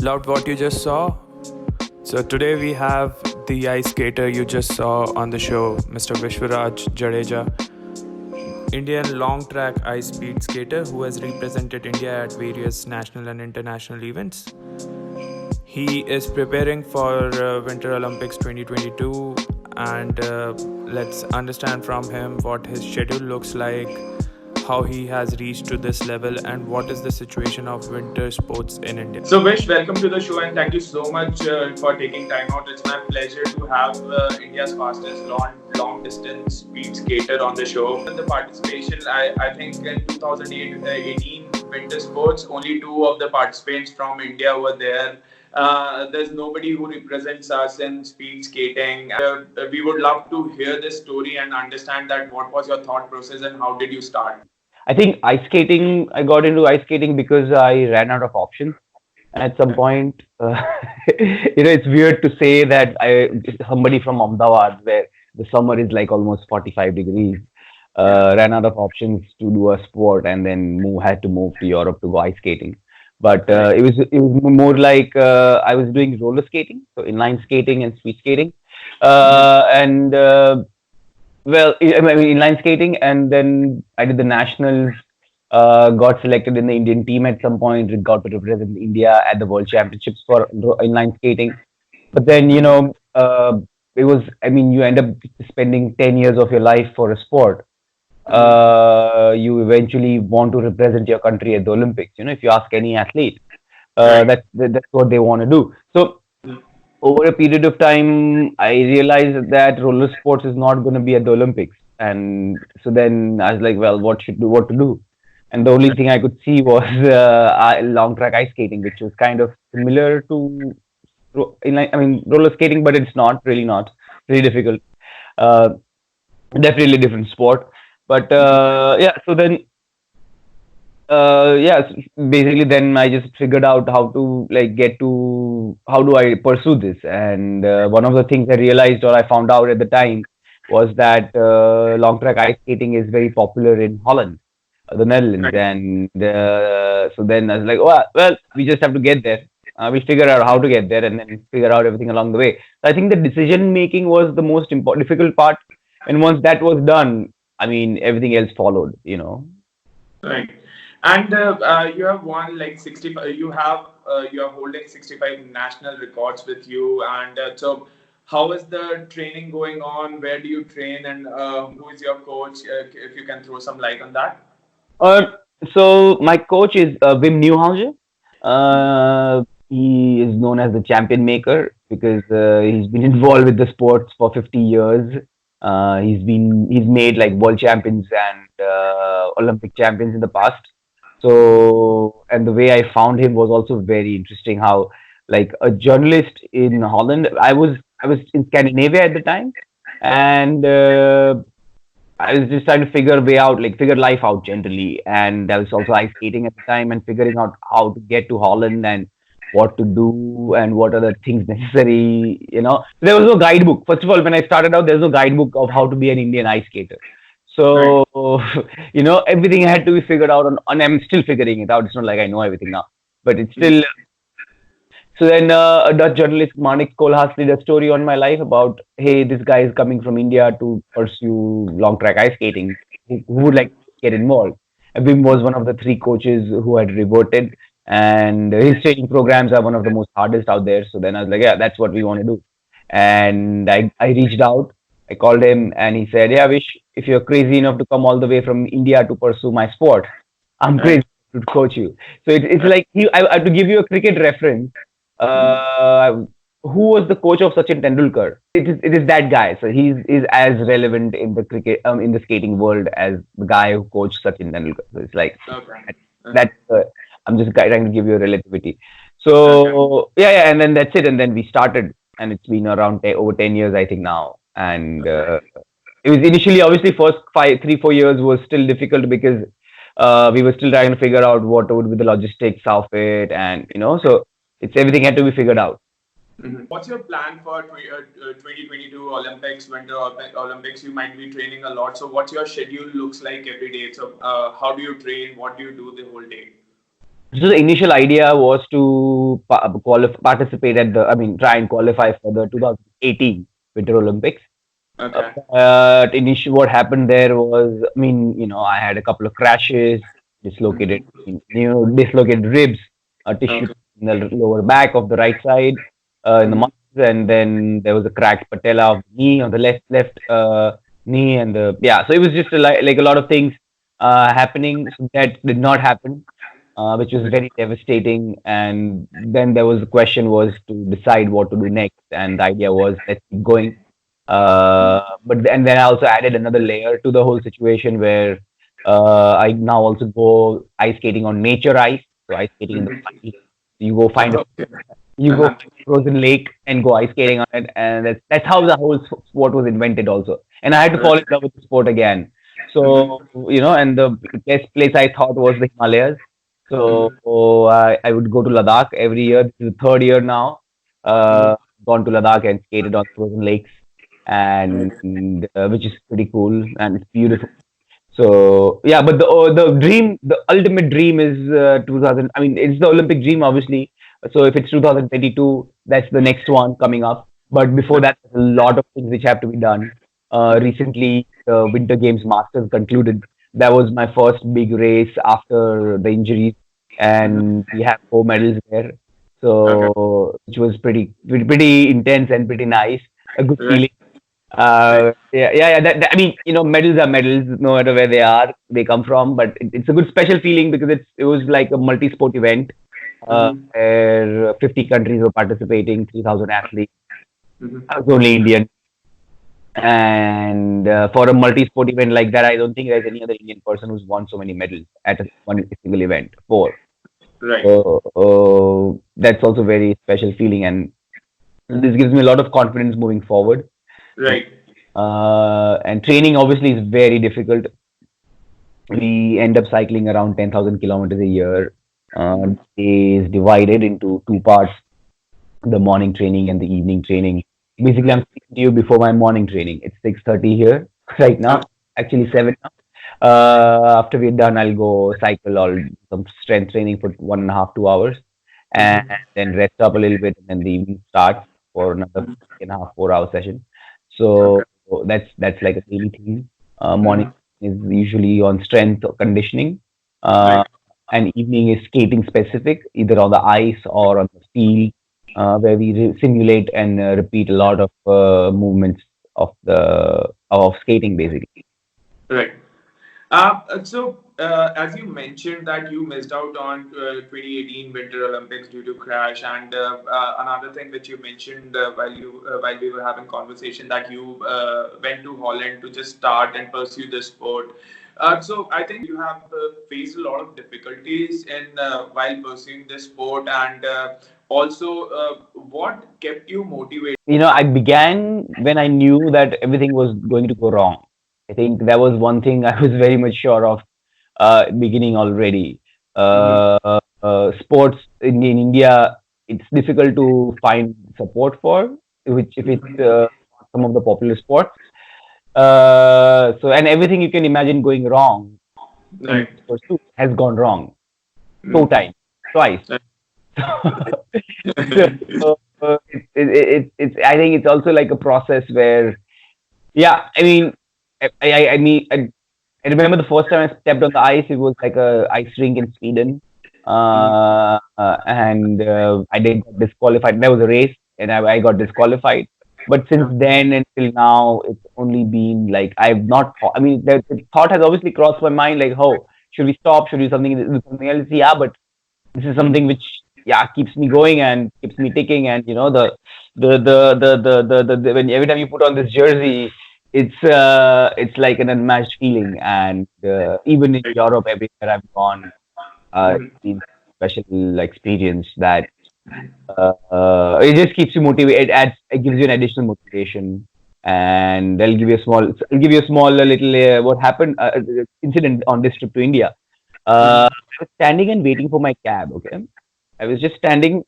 Loved what you just saw. So today we have the ice skater you just saw on the show, Mr. Vishwaraj Jadeja, Indian long track ice speed skater who has represented India at various national and international events. He is preparing for Winter Olympics 2022, and let's understand from him what his schedule looks like, how he has reached to this level, and what is the situation of winter sports in India. So, Vish, welcome to the show, and thank you so much for taking time out. It's my pleasure to have India's fastest long distance speed skater on the show. In the participation, I think in 2018 winter sports, only two of the participants from India were there. There's nobody who represents us in speed skating. We would love to hear this story and understand that what was your thought process and how did you start? I think ice skating, I got into ice skating because I ran out of options. At some point, it's weird to say that somebody from Ahmedabad, where the summer is like almost 45 degrees, ran out of options to do a sport and then had to move to Europe to go ice skating. But it was more like I was doing roller skating, so inline skating and speed skating, and well, I mean, inline skating, and then I did the nationals. Got selected in the Indian team at some point. Got to represent India at the World Championships for inline skating. But then, it was. I mean, you end up spending 10 years of your life for a sport. You eventually want to represent your country at the Olympics. If you ask any athlete, that's what they want to do. So over a period of time, I realized that roller sports is not going to be at the Olympics, and so then I was like, well, what to do? And the only thing I could see was long track ice skating, which was kind of similar to, I mean, roller skating, but it's not really difficult. Uh, Definitely a different sport. But yeah, so then yeah, basically then I just figured out how to like get to how do I pursue this. And one of the things I realized or I found out at the time was that long track ice skating is very popular in Holland, the Netherlands. Right. And so then I was like, oh, well, we just have to get there. We figure out how to get there and then figure out everything along the way. So I think the decision making was the most important difficult part, and once that was done, I mean, everything else followed. Right. And you have won like 65. You are holding 65 national records with you. And so, how is the training going on? Where do you train? And who is your coach? If you can throw some light on that. Uh, so my coach is Wim Nieuwenhuizen. He is known as the champion maker because he's been involved with the sports for 50 years. He's made like world champions and Olympic champions in the past. So, and the way I found him was also very interesting. How like a journalist in Holland, I was in Scandinavia at the time, and I was just trying to figure life out generally. And I was also ice skating at the time and figuring out how to get to Holland and what to do and what are the things necessary. There was no guidebook. First of all, when I started out, there was no guidebook of how to be an Indian ice skater. Right. So, everything had to be figured out and I'm still figuring it out. It's not like I know everything now, but it's still. So then a Dutch journalist, Manik Koolhaas, did a story on my life about, hey, this guy is coming from India to pursue long track ice skating. Who would like to get involved? And Wim was one of the three coaches who had reverted, and his training programs are one of the most hardest out there. So then I was like, yeah, that's what we want to do. And I reached out, I called him, and he said, yeah, Vish, if you're crazy enough to come all the way from India to pursue my sport, I'm Right. crazy to coach you. So it's like, I have to give you a cricket reference. Who was the coach of Sachin Tendulkar? It is that guy. So he's as relevant in the cricket in the skating world as the guy who coached Sachin Tendulkar. So it's like Okay. that. I'm just trying to give you a relativity. Okay. So yeah, and then that's it. And then we started, and it's been around over 10 years, I think now. And it was initially obviously first 3-4 years was still difficult because we were still trying to figure out what would be the logistics of it, and so it's everything had to be figured out. What's your plan for 2022 Olympics, Winter Olympics? You might be training a lot. So, what's your schedule looks like every day? So, how do you train? What do you do the whole day? So the initial idea was to participate at the, I mean, try and qualify for the 2018 Winter Olympics. Okay. But initially, what happened there was, I mean, I had a couple of crashes, dislocated, dislocated ribs, a tissue Okay. in the lower back of the right side, in the Mhm. muscles, and then there was a cracked patella of the knee on the left knee, and yeah, so it was just like a lot of things happening. So that did not happen, which was very devastating. And then there was the question was to decide what to do next, and the idea was let's keep going. And then I also added another layer to the whole situation where I now also go ice skating on nature ice. So ice skating in the wild. You go find a Okay. you go Uh-huh. find a frozen lake and go ice skating on it, and that's how the whole sport was invented also. And I had to fall in Right. love with the sport again. Mhm. So and the best place I thought was the Himalayas. So Mhm. I would go to Ladakh every year. This is the third year now. Mhm. Gone to Ladakh and skated on frozen lakes, and Right. which is pretty cool and it's beautiful. So yeah, but the dream, the ultimate dream is 2000. I mean, it's the Olympic dream, obviously. So if it's 2022, that's the next one coming up. But before Right. that, there's a lot of things which have to be done. Recently, the Winter Games Masters concluded. That was my first big race after the injuries, and we have 4 medals there. Okay. So which was pretty intense and pretty nice. A good Right. feeling. Right. Yeah. I mean, medals are medals, no matter where they come from. But it's a good special feeling because it was like a multi-sport event Mhm. where 50 countries were participating, 3,000 athletes. Mhm. I was only Indian, and for a multi-sport event like that, I don't think there's any other Indian person who's won so many medals at one single event. Four. Right. So that's also very special feeling, and this gives me a lot of confidence moving forward. Right. And training obviously is very difficult. We end up cycling around 10,000 kilometers a year. Mhm. Is divided into two parts: the morning training and the evening training. Basically, I'm Right. speaking to you before my morning training. It's 6:30 here right now. Okay. Actually, 7 now. After we're done, I'll go cycle or some strength training for 1.5, 2 hours, and Mhm. then rest up a little bit, and then the evening starts for another Mhm. 3.5, 4 hour session. Okay. So that's like a daily thing. Morning Mhm. is usually on strength or conditioning, uh, Right. and evening is skating specific, either on the ice or on the field, where we simulate and repeat a lot of movements of skating, basically. Right. As you mentioned that you missed out on 2018 Winter Olympics due to crash, and another thing which you mentioned while we were having conversation that you went to Holland to just start and pursue the sport. So I think you have faced a lot of difficulties in while pursuing this sport, and also what kept you motivated? I began when I knew that everything was going to go wrong. I think that was one thing I was very much sure of beginning already. Mm-hmm. Sports in India, it's difficult to find support for, which if it's some of the popular sports. And everything you can imagine going wrong in Right. pursuit has gone wrong two Mm-hmm. times, twice. So, it's I think it's also like a process where, yeah, I mean, I remember the first time I stepped on the ice. It was like a ice rink in Sweden, and I did got disqualified. There was a race, and I got disqualified. But since then until now, it's only been like I've not. I mean, the thought has obviously crossed my mind, like, oh, should we stop? Should we do something else? Yeah, but this is something which, yeah, keeps me going and keeps me ticking. And when every time you put on this jersey, it's like an unmatched feeling. And even in Right. Europe, everywhere I've gone, it's Mhm. been special experience that it just keeps you motivated. It gives you an additional motivation, and I'll give you a small little what happened incident on this trip to India. Mhm. I was standing and waiting for my cab. Okay, I was just standing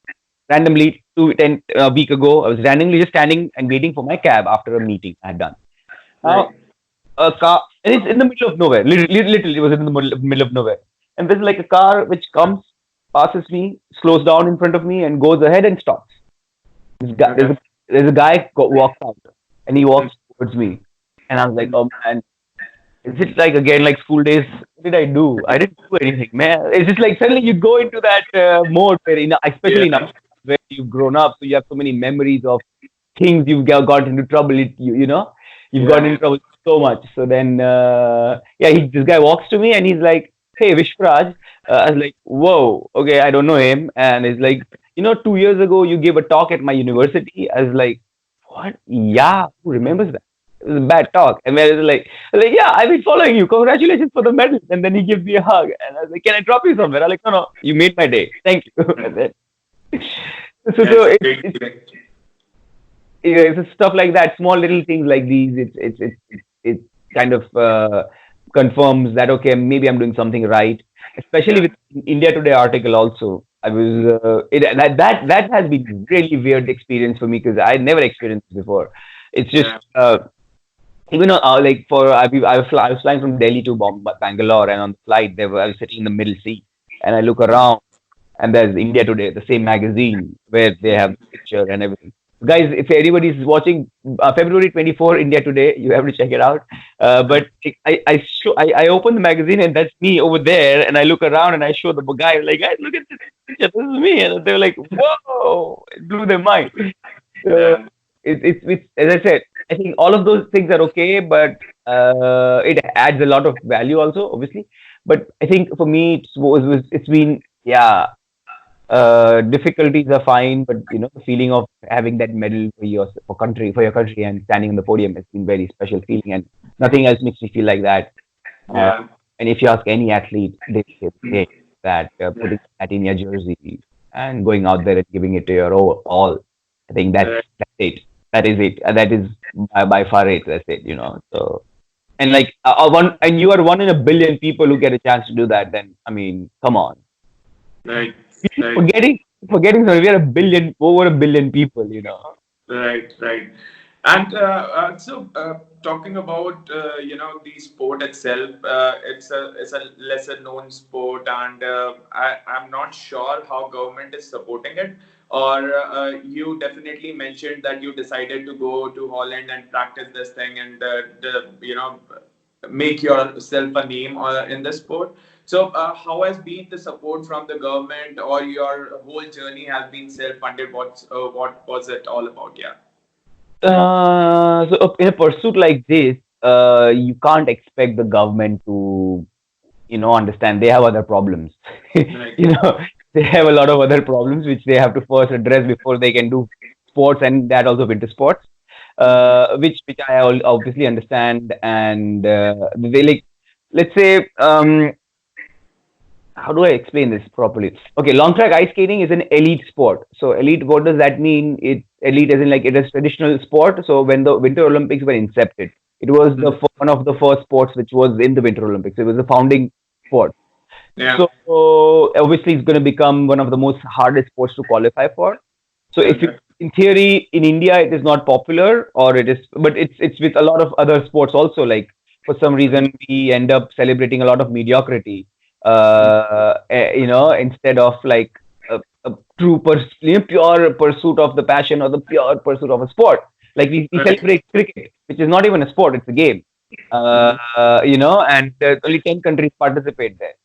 randomly a week ago. I was randomly just standing and waiting for my cab after a meeting I had done. Right. Now, a car, and it's in the middle of nowhere. Literally, it was in the middle of nowhere. And there's like a car which comes, passes me, slows down in front of me, and goes ahead and stops. This guy, Okay. there's a guy walks out, and he walks towards me, and I was like, oh man, is it like again like school days? What did I do? I didn't do anything, man. It's just like suddenly you go into that mode where, especially Yeah. now where you've grown up, so you have so many memories of things you've got into trouble. You've gotten Yeah. into trouble so much. So then, yeah, this guy walks to me and he's like, "Hey, Vishwaraj." I was like, "Whoa, okay, I don't know him." And he's like, 2 years ago you gave a talk at my university. I was like, "What? Yeah, who remembers that? It was a bad talk." And then it's like, "Yeah, I've been following you. Congratulations for the medal." And then he gives me a hug, and I was like, "Can I drop you somewhere?" I'm like, "No, no, you made my day. Thank you." And then, so Yeah, so it's a it's great it's feeling. yeah, it's stuff like that, small little things like these. It kind of confirms that okay, maybe I'm doing something right. Especially Yeah. with India Today article also. I was that has been really weird experience for me because I never experienced it before. It's just Yeah. even like I was flying from Delhi to Bangalore, and on the flight I was sitting in the middle seat, and I look around, and there's India Today, the same magazine where they have the picture and everything. Guys, if anybody is watching February 24 India Today, you have to check it out. But I open the magazine and that's me over there, and I look around and I show the guy like, guys, look at this picture, this is me, and they're like, whoa, it blew their mind. So Yeah. it's as I said, I think all of those things are okay, but it adds a lot of value also, obviously. But I think for me, it's been yeah, difficulties are fine, but the feeling of having that medal for your country and standing on the podium has been very special feeling, and nothing else makes me feel like that. Uh, Yeah. and if you ask any athlete, they say that putting that in your jersey and going out there and giving it to your all, I think that's it. That is it. That is by far it. That's it. So and like and you are one in a billion people who get a chance to do that. Then I mean, come on, Right. keep Right. forgetting something. We are over a billion people. Right, right. And talking about the sport itself, it's a lesser known sport, and I'm not sure how government is supporting it. Or you definitely mentioned that you decided to go to Holland and practice this thing, and make yourself a name in the sport. So, how has been the support from the government, or your whole journey has been self-funded? What was it all about? Yeah. So in a pursuit like this, you can't expect the government to, understand they have other problems. Right. you know, they have a lot of other problems which they have to first address before they can do sports, and that also winter sports, which I obviously understand, and they like, let's say, how do I explain this properly? Okay, long track ice skating is an elite sport. So elite, what does that mean? It elite as in like it is traditional sport. So when the Winter Olympics were incepted, it was Mhm. one of the first sports which was in the Winter Olympics. It was the founding sport. Yeah. So obviously it's going to become one of the most hardest sports to qualify for. So if you, Okay. in theory, in India it is not popular, or it is, but it's with a lot of other sports also. Like for some reason we end up celebrating a lot of mediocrity, instead of like a pure pursuit of the passion or the pure pursuit of a sport. Like we Right. celebrate cricket, which is not even a sport; it's a game. Mhm. And only 10 countries participate there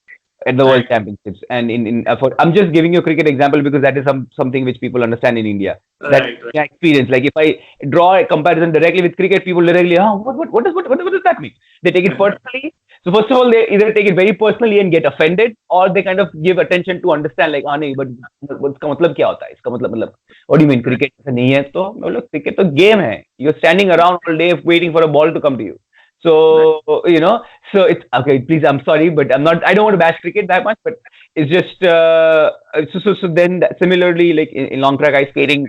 at the World Right. Championships. And in for I'm just giving you a cricket example because that is something which people understand in India. That's Right. Right. my experience. Like if I draw a comparison directly with cricket, people directly, what does that mean? They take it personally. So first of all, they either take it very personally and get offended, or they kind of give attention to understand, like, nahi, but इसका मतलब क्या होता है? इसका मतलब, what do you mean cricket ऐसा नहीं है? तो मतलब cricket तो game है. You're standing around all day waiting for a ball to come to you. Right. So so it's okay. Please, I'm sorry, but I'm not. I don't want to bash cricket that much, but it's just so then similarly, like in long track ice skating,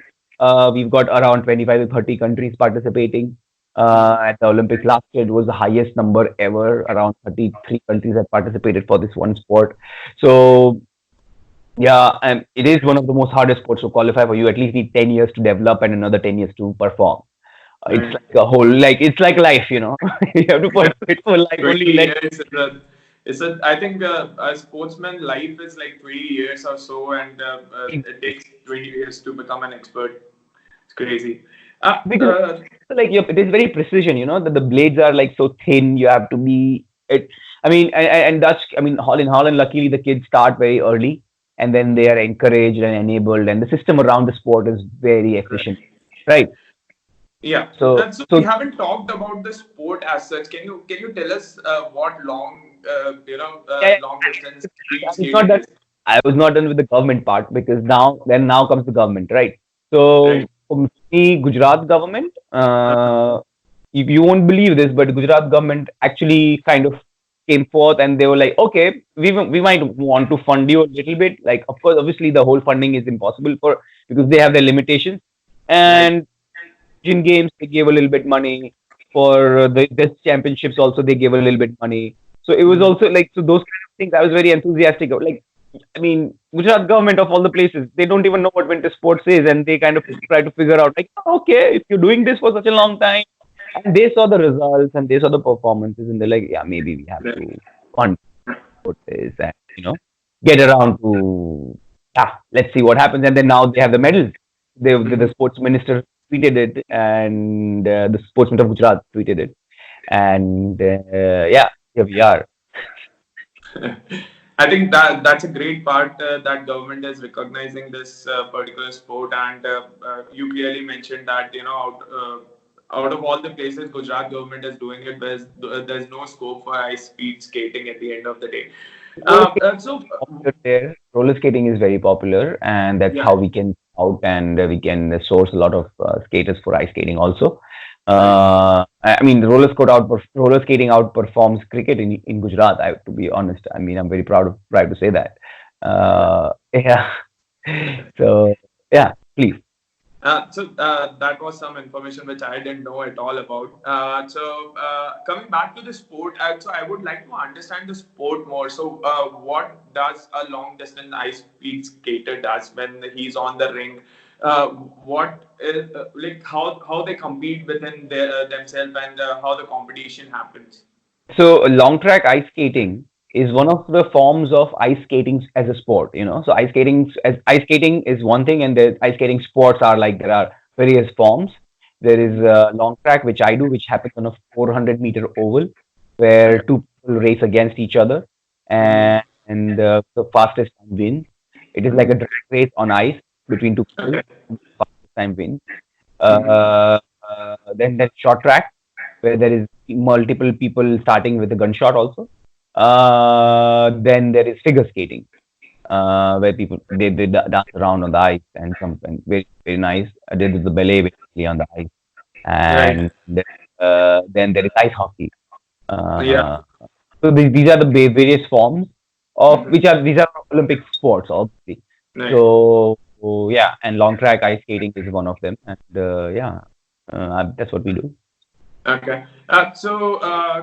we've got around 25 to 30 countries participating. At the Olympics last year, it was the highest number ever. Around 33 countries have participated for this one sport. So yeah, and it is one of the most hardest sports to qualify for. You at least need 10 years to develop and another 10 years to perform. It's Right. like a whole, like it's like life. You have to pursue it for life. 20 Only let years. I think a sportsman life is like 20 years or so, and it takes 20 years to become an expert. It's crazy. Because like it is very precision, that the blades are like so thin. You have to be it. I mean, and Dutch. I mean, in Holland, luckily the kids start very early, and then they are encouraged and enabled, and the system around the sport is very efficient, right? Yeah. So, So we so haven't talked about the sport as such. Can you tell us what yeah, yeah, long distance speed I was not skating done. is? I was not done with the government part because now comes the government, right? Right. So for me, Gujarat government, you won't believe this, but Gujarat government actually kind of came forth and they were like, okay, we might want to fund you a little bit. Like, of course, obviously the whole funding is impossible for because they have their limitations. Right. And Asian Games they gave a little bit money for the championships also they gave a little bit money. So it was Mhm. also like so those kind of things I was very enthusiastic of. Like I mean, Gujarat government of all the places, they don't even know what winter sports is, and they kind of try to figure out like, okay, if you're doing this for such a long time, and they saw the results and they saw the performances, and they're like, yeah, maybe we have Right. to fund what this and get around to yeah, let's see what happens, and then now they have the medals. The Mhm. sports minister tweeted it, and the sports minister of Gujarat tweeted it, and yeah, here we are. I think that's a great part that government is recognizing this particular sport, and you clearly mentioned that out of all the places Gujarat government is doing it, there's no scope for high speed skating at the end of the day. Roller So popular there. Roller skating is very popular, and that's how yeah, we can out and we can source a lot of skaters for ice skating also. right. I mean, roller skating outperforms cricket in Gujarat. To be honest, I mean, I'm very proud to say that. Yeah. So yeah, please. That was some information which I didn't know at all about. Coming back to the sport, so I would like to understand the sport more. So what does a long distance ice speed skater does when he's on the ring? What is like how they compete within themselves and how the competition happens? So long track ice skating is one of the forms of ice skating as a sport, So ice skating is one thing, and the ice skating sports are like there are various forms. There is long track, which I do, which happens on a 400-meter oval, where Okay. two people race against each other, Mm-hmm. and the fastest time wins. It is like a Mm-hmm. drag race on ice between two people. Okay. And the fastest time wins. Mm-hmm. Then there's short track where there is multiple people starting with a gunshot also. Then there is figure skating where people they dance around on the ice and some and very very nice. They do the ballet basically on the ice, Right. and then there is ice hockey. Yeah. Uh, so these are the various forms of Mm-hmm. these are Olympic sports obviously. Right. So yeah, and long track ice skating is one of them, and yeah, that's what we do. Okay.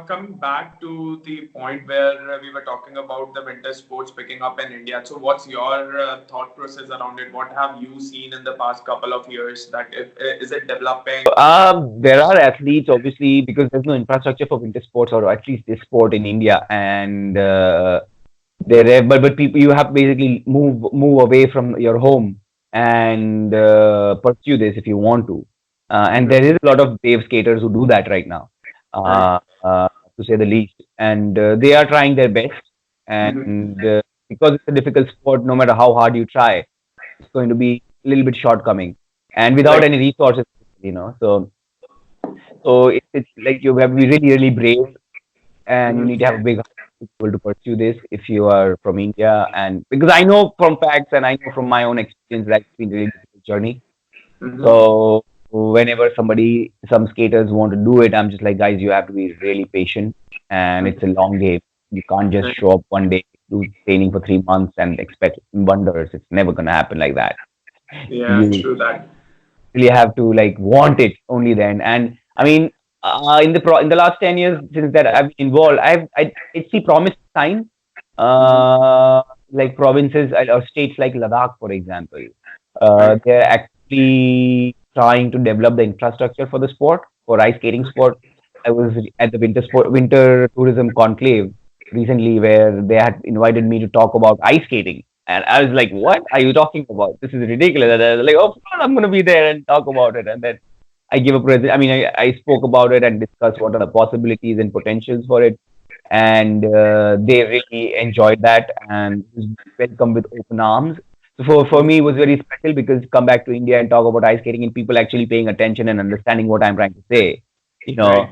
Coming back to the point where we were talking about the winter sports picking up in India. So, what's your thought process around it? What have you seen in the past couple of years? That if, is it developing? There are athletes, obviously, because there's no infrastructure for winter sports or at least this sport in India, and but people you have to basically move away from your home and pursue this if you want to. And there is a lot of brave skaters who do that right now, Right. uh, to say the least, and they are trying their best. Mm-hmm. And because it's a difficult sport, no matter how hard you try, it's going to be a little bit shortcoming, and without Right. any resources, it's like you have to be really, really brave, and you need to have a Mm-hmm. big heart to be able to pursue this if you are from India. And because I know from facts and I know from my own experience that it's been a really difficult journey. Mm-hmm. So whenever some skaters want to do it, I'm just like, guys, you have to be really patient, and it's a long game. You can't just Right. show up one day, do training for 3 months, and expect wonders. It's never gonna happen like that. Yeah, You true that. really have to like want it only then. And I mean, in the last 10 years since that I've been involved, I see promising signs. Mm-hmm. Like provinces or states like Ladakh, for example, Right. they're actually trying to develop the infrastructure for the sport, for ice skating sport. I was at the winter tourism conclave, recently where they had invited me to talk about ice skating. And I was like, what are you talking about? This is ridiculous. And I was like, oh, I'm going to be there and talk about it. And then I give a present. I mean, I spoke about it and discussed what are the possibilities and potentials for it. And they really enjoyed that and was welcomed with open arms. So for me, it was very special because come back to India and talk about ice skating and people actually paying attention and understanding what I'm trying to say, you Right.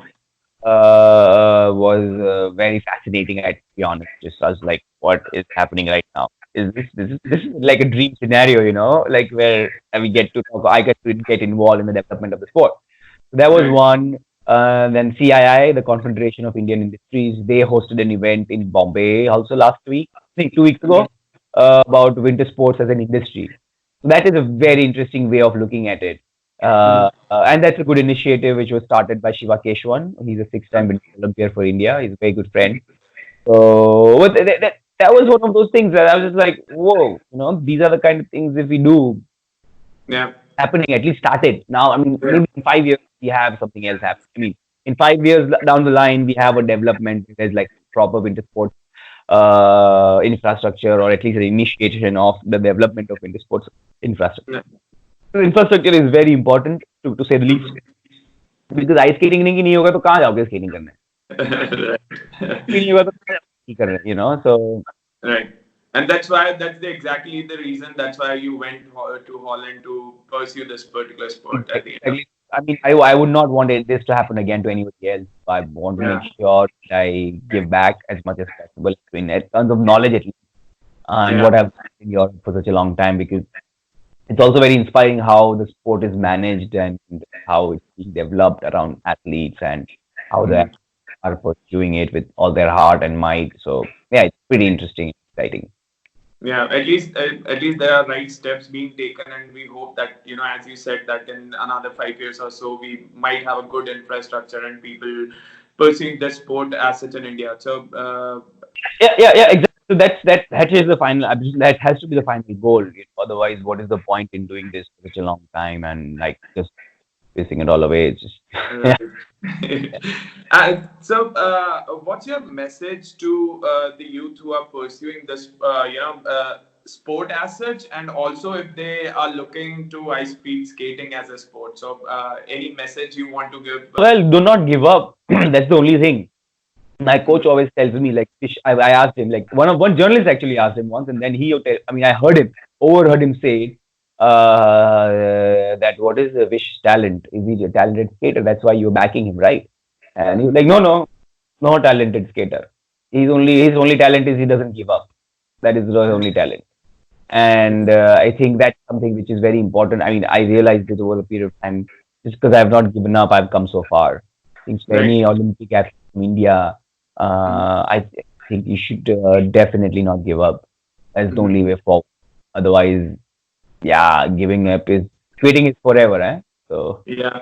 know, was very fascinating. I to be honest, just I was like, what is happening right now? This is like a dream scenario, like where we get to talk. I get to get involved in the development of the sport. So that was Right. one. Then CII, the Confederation of Indian Industries, they hosted an event in Bombay also last week, I think 2 weeks Mhm. ago, about winter sports as an industry. So that is a very interesting way of looking at it. Mhm. And that's a good initiative which was started by Shiva Keshwan. He's a six-time Winter Olympian for India. He's a very good friend. So that was one of those things that I was just like, whoa, these are the kind of things if we do Yeah. happening, at least started. Now, I mean, Yeah. maybe in 5 years we have something else happen. I mean, in 5 years down the line, we have a development. There's like proper winter sports infrastructure, or at least an initiation of the development of winter sports infrastructure. Yeah. So infrastructure is very important to say the least. Mhm. Because ice skating नहीं होगा तो कहाँ जाओगे skating करने? Right. भी नहीं होगा तो कहाँ जाओगे कर रहे? So Right. And that's exactly the reason that's why you went to Holland to pursue this particular sport at the end of. exactly. I mean, I would not want this to happen again to anybody else. I want to make Yeah. sure that I give back as much as possible in terms of knowledge at least, and Yeah. what I've done in Europe for such a long time, because it's also very inspiring how the sport is managed and how it's being developed around athletes and how they Mhm. are pursuing it with all their heart and might. So yeah, it's pretty interesting, exciting. Yeah, at least there are right steps being taken, and we hope that, as you said, that in another 5 years or so, we might have a good infrastructure and people pursuing the sport as such in India. So, Yeah, exactly. So that is the final. That has to be the final goal. Otherwise, what is the point in doing this for such a long time and like just pissing it all away? It's just yeah. right. What's your message to the youth who are pursuing this, sport as such, and also if they are looking to high speed skating as a sport? So, any message you want to give? Well, do not give up. That's the only thing. My coach Mhm. always tells me like I asked him, like one journalist actually asked him once, and then I mean, I overheard him say it, that what is the Wish talent? Is he a talented skater? That's why you're backing him, right? And he was like, no talented skater. His only talent is he doesn't give up. That is his only talent. And I think that's something which is very important. I mean, I realized it over a period of time. Just because I've not given up, I've come so far. I think for Right. any Olympic athlete from India, Mhm. I think you should definitely not give up. That's the Mhm. only way forward. Otherwise, yeah, giving up is quitting is forever, eh? So Yeah.